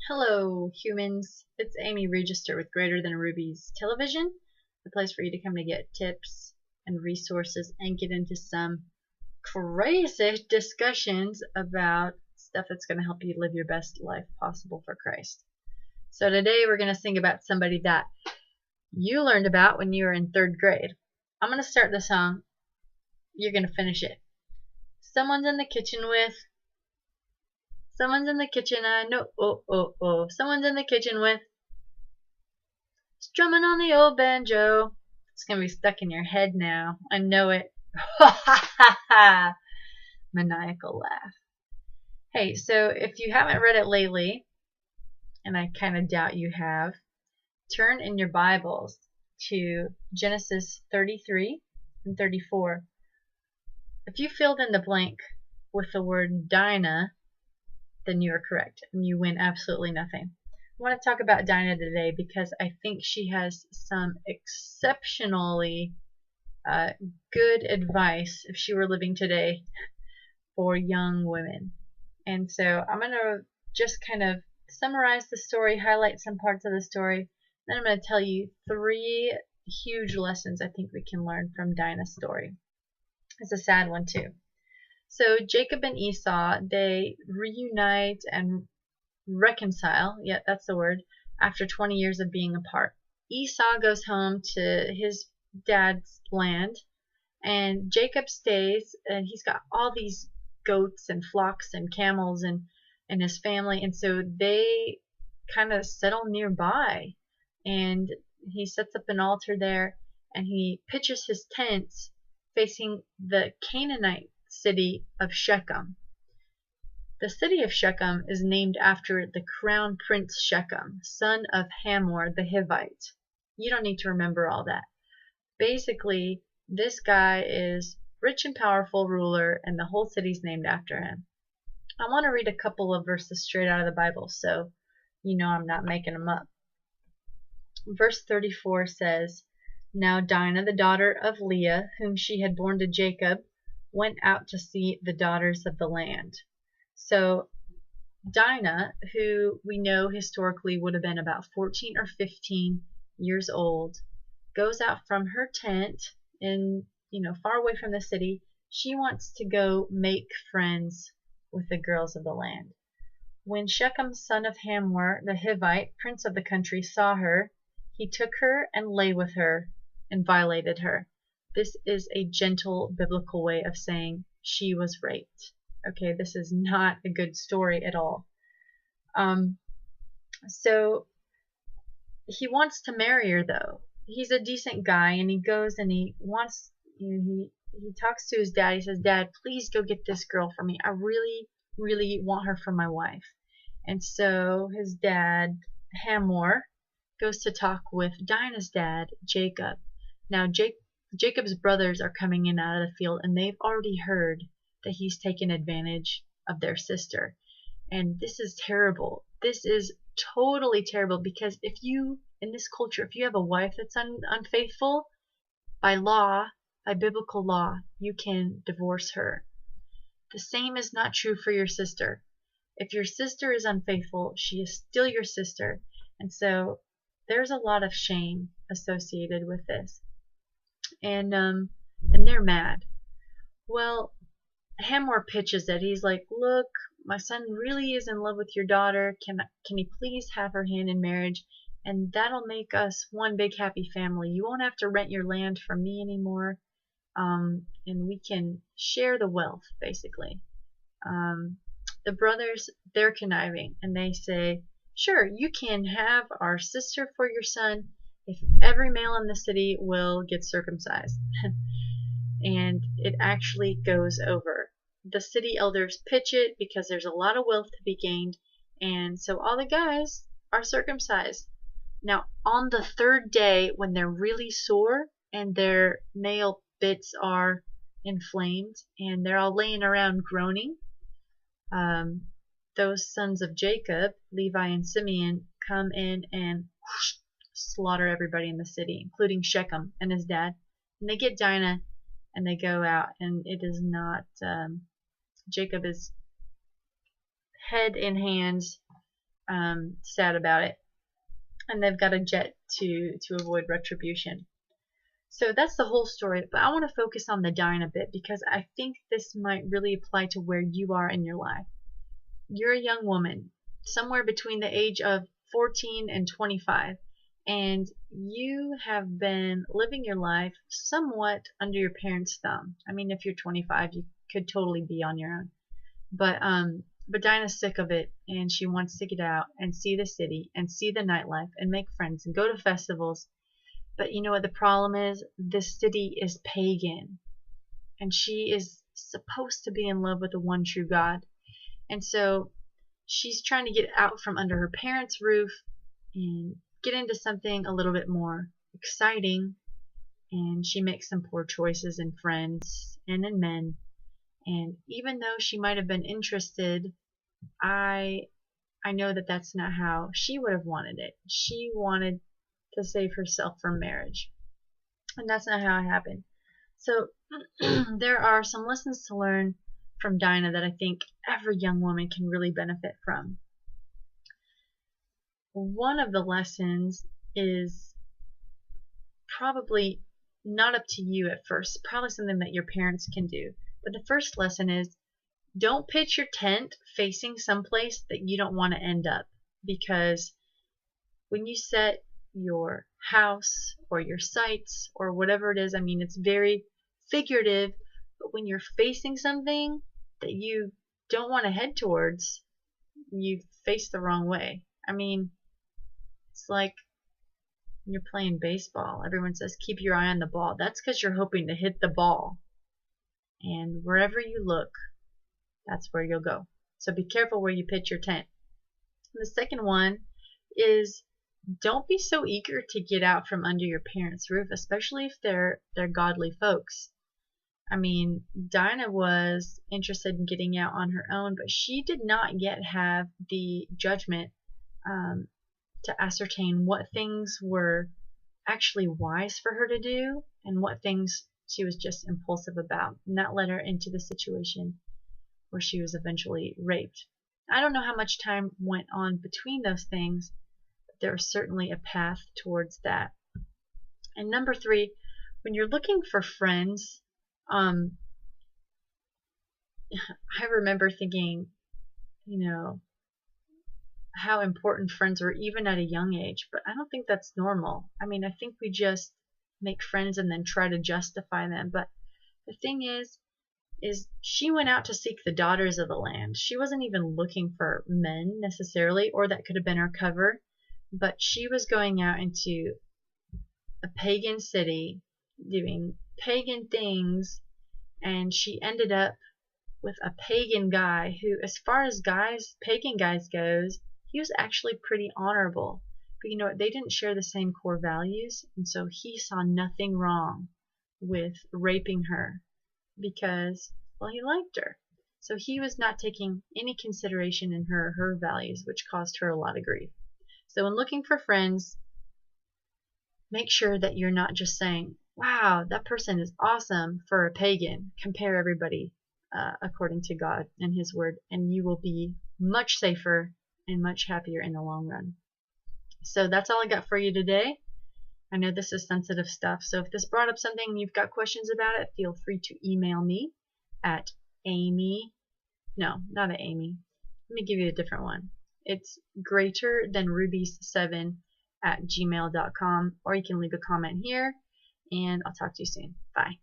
Hello, humans. It's Amy Register with Greater Than Rubies Television, the place for you to come to get tips and resources and get into some crazy discussions about stuff that's going to help you live your best life possible for Christ. So today we're going to sing about somebody that you learned about when you were in third grade. I'm going to start the song. You're going to finish it. Someone's in the kitchen with... Someone's in the kitchen, I know, oh, oh, oh. Someone's in the kitchen with strumming on the old banjo. It's going to be stuck in your head now. I know it. Ha ha ha ha. Maniacal laugh. Hey, so if you haven't read it lately, and I kind of doubt you have, turn in your Bibles to Genesis 33 and 34. If you filled in the blank with the word Dinah, then you are correct, and you win absolutely nothing. I want to talk about Dinah today because I think she has some exceptionally good advice if she were living today for young women. And so I'm going to just kind of summarize the story, highlight some parts of the story, then I'm going to tell you 3 huge lessons I think we can learn from Dinah's story. It's a sad one too. So Jacob and Esau, they reunite and reconcile, yeah, that's the word, after 20 years of being apart. Esau goes home to his dad's land, and Jacob stays, and he's got all these goats and flocks and camels and his family, and so they kind of settle nearby, and he sets up an altar there, and he pitches his tents facing the Canaanite city of Shechem. The city of Shechem is named after the crown prince Shechem, son of Hamor the Hivite. You don't need to remember all that. Basically, this guy is rich and powerful ruler, and the whole city's named after him. I want to read a couple of verses straight out of the Bible, so you know I'm not making them up. Verse 34 says, "Now Dinah, the daughter of Leah, whom she had borne to Jacob, went out to see the daughters of the land." So Dinah, who we know historically would have been about 14 or 15 years old, goes out from her tent in, far away from the city. She wants to go make friends with the girls of the land. When Shechem, son of Hamor the Hivite, prince of the country, saw her, he took her and lay with her and violated her. This is a gentle biblical way of saying she was raped. Okay, this is not a good story at all. So he wants to marry her, though. He's a decent guy, and he goes and he wants, he talks to his dad. He says, "Dad, please go get this girl for me. I really, really want her for my wife." And so his dad, Hamor, goes to talk with Dinah's dad, Jacob. Now, Jacob's brothers are coming in out of the field, and they've already heard that he's taken advantage of their sister. And this is terrible. This is totally terrible, because if you, in this culture, if you have a wife that's unfaithful, by law, by biblical law, you can divorce her. The same is not true for your sister. If your sister is unfaithful, she is still your sister. And so there's a lot of shame associated with this. And they're mad. Well, Hamor pitches it. He's like, "Look, my son really is in love with your daughter. Can he please have her hand in marriage? And that'll make us one big happy family. You won't have to rent your land from me anymore. And we can share the wealth, basically." The brothers, they're conniving, and they say, "Sure, you can have our sister for your son if every male in the city will get circumcised." And it actually goes over. The city elders pitch it because there's a lot of wealth to be gained, and so all the guys are circumcised. Now, on the 3rd day, when they're really sore and their male bits are inflamed and they're all laying around groaning, those sons of Jacob, Levi and Simeon, come in and slaughter everybody in the city, including Shechem and his dad. And they get Dinah, and they go out, and it is not, Jacob is head in hands, sad about it, and they've got a jet to avoid retribution. So that's the whole story, but I want to focus on the Dinah bit because I think this might really apply to where you are in your life. You're a young woman, somewhere between the age of 14 and 25, and you have been living your life somewhat under your parents' thumb. I mean, if you're 25, you could totally be on your own. But Dinah's sick of it, and she wants to get out and see the city and see the nightlife and make friends and go to festivals. But you know what the problem is? This city is pagan, and she is supposed to be in love with the one true God. And so she's trying to get out from under her parents' roof and get into something a little bit more exciting. And she makes some poor choices in friends and in men. And even though she might have been interested, I know that that's not how she would have wanted it. She wanted to save herself from marriage. And that's not how it happened. So there are some lessons to learn from Dinah that I think every young woman can really benefit from. One of the lessons is probably not up to you at first, probably something that your parents can do. But the first lesson is don't pitch your tent facing someplace that you don't want to end up, because when you set your house or your sights or whatever it is, I mean, it's very figurative, but when you're facing something that you don't want to head towards, you face the wrong way. I mean, it's like when you're playing baseball. Everyone says keep your eye on the ball. That's because you're hoping to hit the ball. And wherever you look, that's where you'll go. So be careful where you pitch your tent. And the second one is don't be so eager to get out from under your parents' roof, especially if they're godly folks. I mean, Dinah was interested in getting out on her own, but she did not yet have the judgment to ascertain what things were actually wise for her to do and what things she was just impulsive about. And that led her into the situation where she was eventually raped. I don't know how much time went on between those things, but there was certainly a path towards that. And number 3, when you're looking for friends, I remember thinking, you know, how important friends were even at a young age, but I don't think that's normal. I mean, I think we just make friends and then try to justify them. But the thing is she went out to seek the daughters of the land. She wasn't even looking for men necessarily, or that could have been her cover, but she was going out into a pagan city doing pagan things, and she ended up with a pagan guy who, as far as pagan guys goes, he was actually pretty honorable. But you know what? They didn't share the same core values, and so he saw nothing wrong with raping her because, well, he liked her. So he was not taking any consideration in her values, which caused her a lot of grief. So when looking for friends, make sure that you're not just saying, wow, that person is awesome for a pagan. Compare everybody according to God and His Word, and you will be much safer and much happier in the long run. So that's all I got for you today. I know this is sensitive stuff, so if this brought up something and you've got questions about it, feel free to email me at Amy. No, not at Amy. Let me give you a different one. It's greaterthanrubies7@gmail.com, or you can leave a comment here, and I'll talk to you soon. Bye.